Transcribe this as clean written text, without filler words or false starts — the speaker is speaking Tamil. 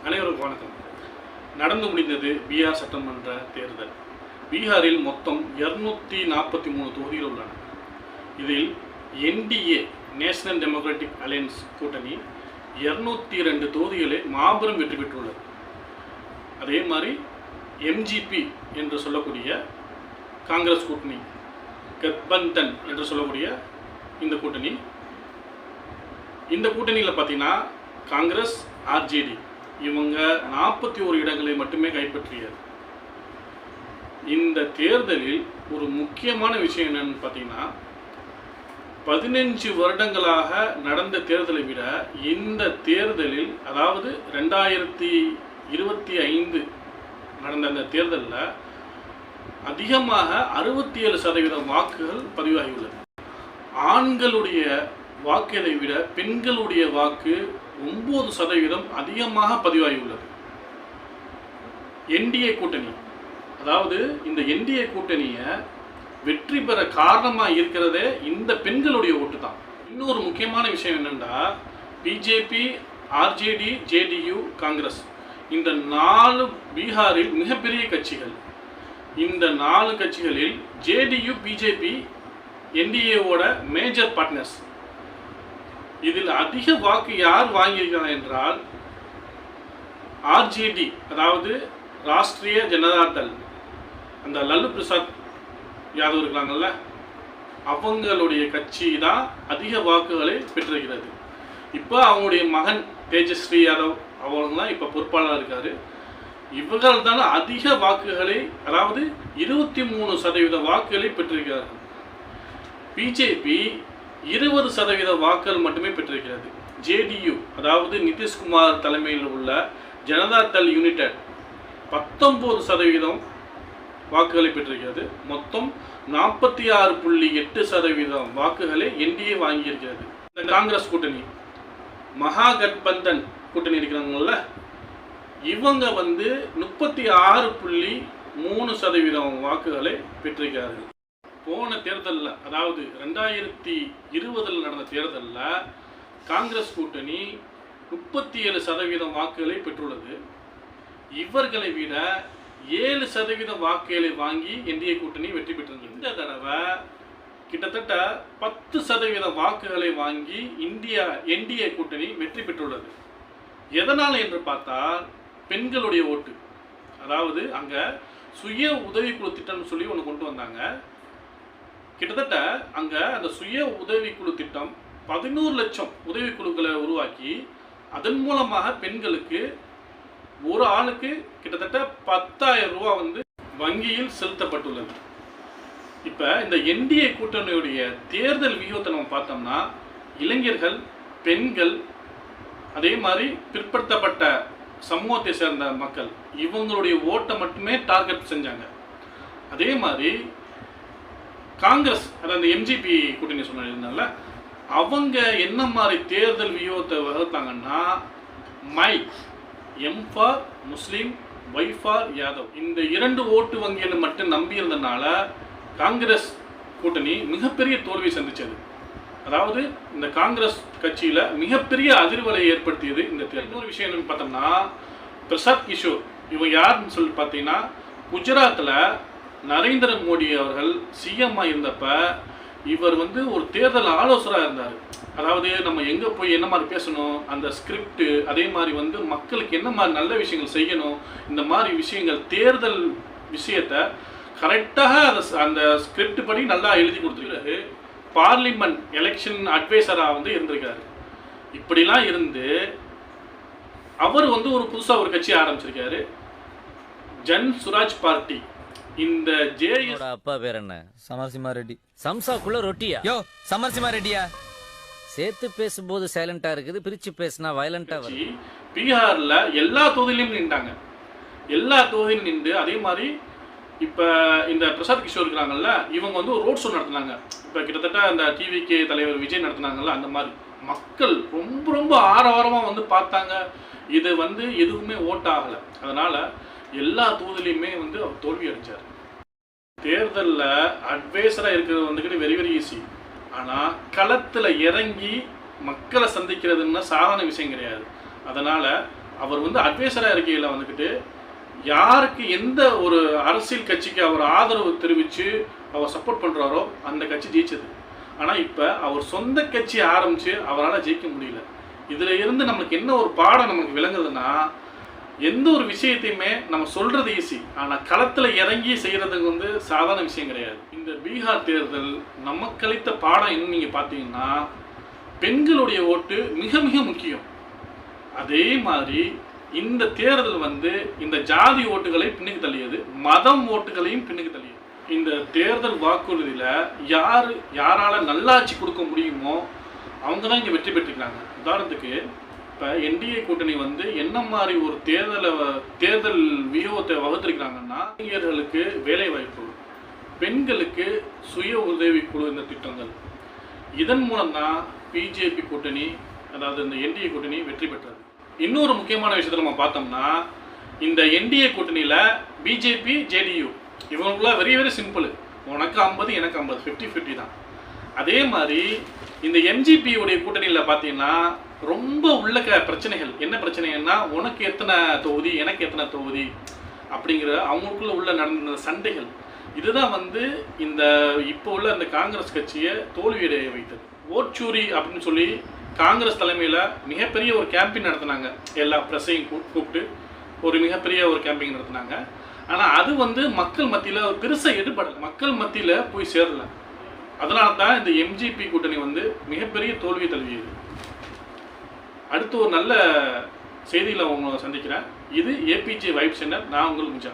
அனைவருக்கும் வணக்கம். நடந்து முடிந்தது பீகார் சட்டமன்ற தேர்தல். பீகாரில் மொத்தம் 243 தொகுதிகள் உள்ளன. இதில் என்டிஏ நேஷனல் டெமோக்ராட்டிக் அலையன்ஸ் கூட்டணி 202 தொகுதிகளை மாபெரும் வெற்றி பெற்றுள்ளது. அதே மாதிரி எம்ஜிபி என்று சொல்லக்கூடிய காங்கிரஸ் கூட்டணி, கத்பந்தன் என்று சொல்லக்கூடிய இந்த கூட்டணியில் பார்த்தீங்கன்னா காங்கிரஸ், ஆர்ஜேடி இவங்க 41 இடங்களை மட்டுமே கைப்பற்றியது. இந்த தேர்தலில் ஒரு முக்கியமான விஷயம் என்னன்னு பார்த்தீங்கன்னா, 15 வருடங்களாக நடந்த தேர்தலை விட இந்த தேர்தலில், அதாவது 2025 நடந்த அந்த தேர்தலில் அதிகமாக 67% வாக்குகள் பதிவாகியுள்ளது. ஆண்களுடைய வாக்குகளை விட பெண்களுடைய வாக்கு 9% அதிகமாக பதிவாகியுள்ளது. என்டிஏ கூட்டணி, அதாவது இந்த என்டிஏ கூட்டணியை வெற்றி பெற காரணமாக இருக்கிறதே இந்த பெண்களுடைய ஓட்டு தான். இன்னொரு முக்கியமான விஷயம் என்னென்னா, பிஜேபி, ஆர்ஜேடி, ஜேடியு, காங்கிரஸ் இந்த 4 பீகாரில் மிகப்பெரிய கட்சிகள். இந்த 4 கட்சிகளில் ஜேடியு, பிஜேபி என்டிஏவோட மேஜர் பார்ட்னர்ஸ். இதில் அதிக வாக்கு யார் வாங்கியிருக்கிறாங்க என்றால் ஆர்ஜேடி, அதாவது ராஷ்டிரிய ஜனதா தள், அந்த லல்லு பிரசாத் யாதவ் இருக்கிறாங்கல்ல, அவங்களுடைய கட்சி தான் அதிக வாக்குகளை பெற்றிருக்கிறது. இப்போ அவங்களுடைய மகன் தேஜஸ்வி யாதவ் அவங்க தான் இப்போ பொறுப்பாளராக இருக்காரு. இவர்கள் தான் அதிக வாக்குகளை, அதாவது 23% வாக்குகளை பெற்றிருக்கிறார்கள். பிஜேபி 20% வாக்குகள் மட்டுமே பெற்றிருக்கிறது. ஜேடியு, அதாவது நிதிஷ்குமார் தலைமையில் உள்ள ஜனதா தள் யுனைடெட் 19% வாக்குகளை பெற்றிருக்கிறது. மொத்தம் 46.8% வாக்குகளை என்டிஏ வாங்கியிருக்கிறது. இந்த காங்கிரஸ் கூட்டணி, மகாகட்பந்தன் கூட்டணி இருக்கிறாங்கல்ல, இவங்க 36.3% வாக்குகளை பெற்றிருக்கிறார்கள். போன தேர்தலில், அதாவது 2020 நடந்த தேர்தலில் காங்கிரஸ் கூட்டணி 37% வாக்குகளை பெற்றுள்ளது. இவர்களை விட 7% வாக்குகளை வாங்கி என்டிஏ கூட்டணி வெற்றி பெற்றிருந்தது. இந்த தடவை கிட்டத்தட்ட 10% வாக்குகளை வாங்கி என்டிஏ கூட்டணி வெற்றி பெற்றுள்ளது. எதனால் என்று பார்த்தால் பெண்களுடைய ஓட்டு. அதாவது அங்கே சுய உதவிக்குழு திட்டம்னு சொல்லி ஒன்று கொண்டு வந்தாங்க. கிட்டத்தட்ட அங்கே அந்த சுய உதவிக்குழு திட்டம் 11 லட்சம் உதவிக்குழுக்களை உருவாக்கி அதன் மூலமாக பெண்களுக்கு ஒரு ஆளுக்கு கிட்டத்தட்ட 10,000 ரூபா வங்கியில் செலுத்தப்பட்டுள்ளது. இப்போ இந்த என்டிஏ கூட்டணியுடைய தேர்தல் வியூகத்தை நம்ம பார்த்தோம்னா, இளைஞர்கள், பெண்கள், அதே மாதிரி பிற்படுத்தப்பட்ட சமூகத்தை சேர்ந்த மக்கள், இவங்களுடைய ஓட்டை மட்டுமே டார்கெட் செஞ்சாங்க. அதே மாதிரி காங்கிரஸ், அதாவது எம்ஜிபி கூட்டணி சொன்னால, அவங்க என்ன மாதிரி தேர்தல் வியூகத்தை வகுத்தாங்கன்னா, MY M for Muslim, Y for Yadav, இந்த 2 ஓட்டு வங்கிகளை மட்டும் நம்பி இருந்தனால காங்கிரஸ் கூட்டணி மிகப்பெரிய தோல்வி சந்திச்சது. அதாவது இந்த காங்கிரஸ் கட்சியில் மிகப்பெரிய அதிர்வலை ஏற்படுத்தியது இந்த தேர்தல். இன்னொரு விஷயம் என்னன்னு பார்த்தோம்னா, பிரசாத் கிஷோர் இவங்க யாருன்னு சொல்லி பார்த்தீங்கன்னா, குஜராத்தில் நரேந்திர மோடி அவர்கள் சிஎம்மாக இருந்தப்ப இவர் ஒரு தேர்தல் ஆலோசகராக இருந்தார். அதாவது நம்ம எங்கே போய் என்ன மாதிரி பேசணும், அந்த ஸ்கிரிப்டு, அதே மாதிரி மக்களுக்கு என்ன மாதிரி நல்ல விஷயங்கள் செய்யணும், இந்த மாதிரி விஷயங்கள், தேர்தல் விஷயத்தை கரெக்டாக அந்த ஸ்கிரிப்ட் படி நல்லா எழுதி கொடுத்துருக்காரு. பார்லிமெண்ட் எலெக்ஷன் அட்வைசராக இருந்திருக்காரு. இப்படிலாம் இருந்து அவர் ஒரு புதுசாக ஒரு கட்சி ஆரம்பிச்சிருக்காரு, ஜன் சுராஜ் பார்ட்டி. இந்த ஜேஎஸ் அப்பா பேர் என்ன? சமர்சிமா ரெட்டி. சம்சாக்குள்ள ரொட்டியா? யோ, சமர்சிமா ரெட்டியா? சேர்த்து பேசும்போது சைலண்டா இருக்குது, பிரிச்சு பேசினா வயலண்டா வருது. பீகார்ல எல்லா தொகுதியிலும் நின்றாங்க. எல்லா தொகுதியிலும் நின்று, அதே மாதிரி இப்போ இந்த பிரசாத் கிஷோர் இருக்கிறாங்கல்ல, இவங்க ஒரு ரோட் ஷோ நடத்தினாங்க. இப்போ கிட்டத்தட்ட அந்த டிவிகே தலைவர் விஜய் நடத்தினாங்கல்ல, அந்த மாதிரி மக்கள் ரொம்ப ரொம்ப ஆரவாரமாக பார்த்தாங்க. இது எதுவுமே ஓட் ஆகலை. அதனால் எல்லா தொகுதியிலையுமே அவர் தோல்வி அடைஞ்சார். தேர்தலில் அட்வைசராக இருக்கிறது வெரி வெரி ஈஸி. ஆனால் களத்தில் இறங்கி மக்களை சந்திக்கிறதுன்னா சாதாரண விஷயம் கிடையாது. அதனால் அவர் வந்து அட்வைசராக இருக்கையில் வந்துக்கிட்டு யாருக்கு எந்த ஒரு அரசியல் கட்சிக்கு அவர் ஆதரவு தெரிவித்து அவர் சப்போர்ட் பண்ணுறாரோ அந்த கட்சி ஜெயிச்சது. ஆனால் இப்போ அவர் சொந்த கட்சி ஆரம்பித்து அவரால் ஜெயிக்க முடியல. இதில் இருந்து நமக்கு என்ன ஒரு பாடம் நமக்கு விளங்குதுன்னா, எந்த ஒரு விஷயத்தையுமே நம்ம சொல்கிறது ஈஸி, ஆனால் களத்தில் இறங்கி செய்கிறதுக்கு வந்து சாதாரண விஷயம் கிடையாது. இந்த பீகார் தேர்தல் நமக்கு அளித்த பாடம் இன்னும் நீங்கள் பார்த்தீங்கன்னா, பெண்களுடைய ஓட்டு மிக மிக முக்கியம். அதே மாதிரி இந்த தேர்தல் வந்து இந்த ஜாதி ஓட்டுகளை பின்னுக்கு தள்ளியது, மதம் ஓட்டுகளையும் பின்னுக்கு தள்ளியது. இந்த தேர்தல் வாக்குறுதியில் யாரால நல்லாட்சி கொடுக்க முடியுமோ அவங்க தான் இங்கே வெற்றி பெற்றிருக்காங்க. உதாரணத்துக்கு இப்போ என்டிஏ கூட்டணி வந்து என்ன மாதிரி ஒரு தேர்தல் வியூகத்தை வகுத்திருக்கிறாங்கன்னா, இளைஞர்களுக்கு வேலை வாய்ப்பு, பெண்களுக்கு சுய உதவி குழு இந்த திட்டங்கள், இதன் மூலம் தான் பிஜேபி கூட்டணி, அதாவது இந்த என்டிஏ கூட்டணி வெற்றி பெற்றது. இன்னொரு முக்கியமான விஷயத்தை நம்ம பார்த்தோம்னா, இந்த என்டிஏ கூட்டணியில் பிஜேபி ஜேடியு இவங்களுக்குள்ள வெரி வெரி சிம்பிள், உனக்கு 50 எனக்கு 50, 50-50 தான். அதே மாதிரி இந்த எம்ஜிபி உடைய கூட்டணியில் பார்த்தீங்கன்னா ரொம்ப உள்ள பிரச்சனைகள். என்ன பிரச்சனைன்னா, உனக்கு எத்தனை தொகுதி எனக்கு எத்தனை தொகுதி அப்படிங்கிற அவங்களுக்குள்ள உள்ள நடந்த சண்டைகள். இதுதான் வந்து இந்த இப்போ உள்ள இந்த காங்கிரஸ் கட்சியை தோல்வியடைய வைத்தது. ஓட்சூரி அப்படின்னு சொல்லி காங்கிரஸ் தலைமையில் மிகப்பெரிய ஒரு கேம்பெயின் நடத்தினாங்க. எல்லா ப்ரெஸ்ஸையும் கூப்பிட்டு ஒரு மிகப்பெரிய ஒரு கேம்பெயின் நடத்தினாங்க. ஆனால் அது வந்து மக்கள் மத்தியில் பெருசாக எடுபடலை, மக்கள் மத்தியில் போய் சேரலை. அதனால தான் இந்த எம்ஜிபி கூட்டணி வந்து மிகப்பெரிய தோல்வி தழுவியது. அடுத்து ஒரு நல்ல செய்தியில் உங்களை சந்திக்கிறேன். இது ஏபிஜே வைப் சென்டர். நான் உங்கள் முஜா.